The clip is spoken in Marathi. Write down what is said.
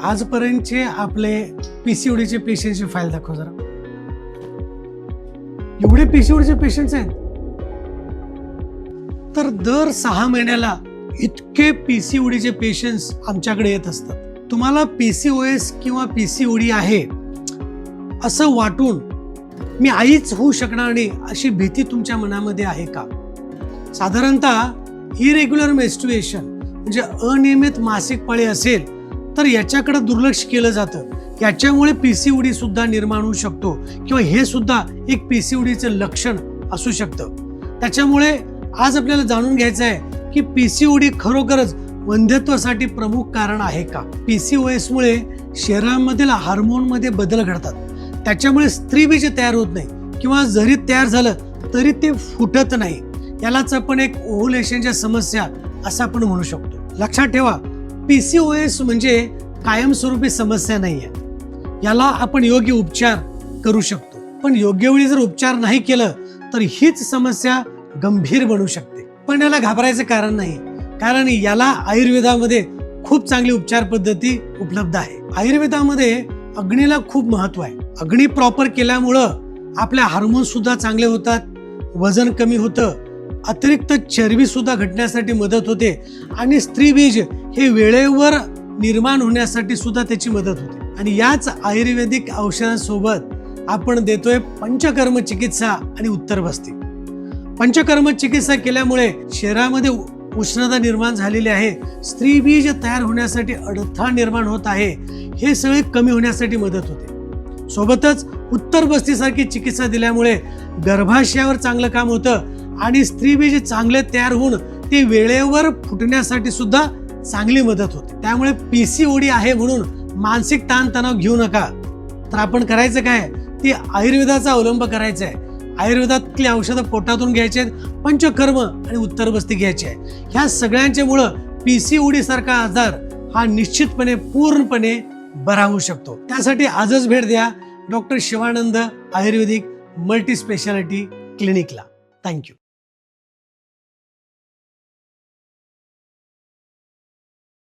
आजपर्यंतचे आपले पीसीओडीचे पेशंटची फाईल दाखव जरा. एवढे पीसीओडीचे पेशंट्स आहेत. तर दर 6 महिन्याला इतके पीसीओडीचे पेशंट्स आमच्याकडे येत असतात. तुम्हाला पीसीओएस किंवा पीसीओडी आहे असं वाटून मी आईच होऊ शकणार नाही अशी भीती तुमच्या मनामध्ये आहे का? साधारणतः इरेग्युलर मेन्स्ट्रुएशन म्हणजे अनियमित मासिक पाळी असेल तर याच्याकडे दुर्लक्ष केलं जातं. याच्यामुळे पीसीओडी सुद्धा निर्माण होऊ शकतो किंवा हे सुद्धा एक पीसीओडीचं लक्षण असू शकतं. त्याच्यामुळे आज आपल्याला जाणून घ्यायचं आहे की पीसीओडी खरोखरच वंध्यत्वासाठी प्रमुख कारण आहे का? पीसीओएस मुळे शरीरामधील हार्मोनमध्ये बदल घडतात. त्याच्यामुळे स्त्रीबीज तयार होत नाही किंवा जरी तयार झालं तरी ते फुटत नाही. यालाच आपण एक ओव्हुलेशनच्या समस्या असं आपण म्हणू शकतो. लक्षात ठेवा, पीसीओएस म्हणजे कायमस्वरूपी समस्या नाहीये. याला आपण योग्य उपचार करू शकतो. पण योग्य वेळी जर उपचार नाही केलं तर हीच समस्या गंभीर बनू शकते. पण याला घाबरायचं कारण नाही, कारण याला आयुर्वेदामध्ये खूप चांगली उपचार पद्धती उपलब्ध आहे. आयुर्वेदामध्ये अग्नीला खूप महत्व आहे. अग्नी प्रॉपर केल्यामुळं आपल्या हार्मोन सुद्धा चांगले होतात, वजन कमी होतं, अतिरिक्त चरबी सुद्धा घटण्यासाठी मदत होते आणि स्त्रीबीज हे वेळेवर निर्माण होण्यासाठी सुद्धा त्याची मदत होते. आणि याच आयुर्वेदिक औषधांसोबत आपण देतोय पंचकर्म चिकित्सा आणि उत्तरबस्ती. पंचकर्म चिकित्सा केल्यामुळे शरीरामध्ये उष्णता निर्माण झालेली आहे, स्त्रीबीज तयार होण्यासाठी अडथळा निर्माण होत आहे, हे सगळे कमी होण्यासाठी मदत होते. सोबतच उत्तरबस्तीसारखी चिकित्सा दिल्यामुळे गर्भाशयावर चांगलं काम होतं आणि स्त्रीबीज चांगले तयार होऊन ते वेळेवर फुटण्यासाठी सुद्धा चांगली मदत होते. त्यामुळे पीसीओडी आहे म्हणून मानसिक ताणतणाव घेऊ नका. तर आपण करायचं काय, ती आयुर्वेदाचा अवलंब करायचा आहे. आयुर्वेदातली औषधं पोटातून घ्यायची आहेत, पंचकर्म आणि उत्तरबस्ती घ्यायची आहे. ह्या सगळ्यांच्या मुळे पीसीओडी सारखा आजार हा निश्चितपणे पूर्णपणे बरा होऊ शकतो. त्यासाठी आजच भेट द्या डॉक्टर शिवानंद आयुर्वेदिक मल्टी स्पेशालिटी क्लिनिकला. थँक्यू.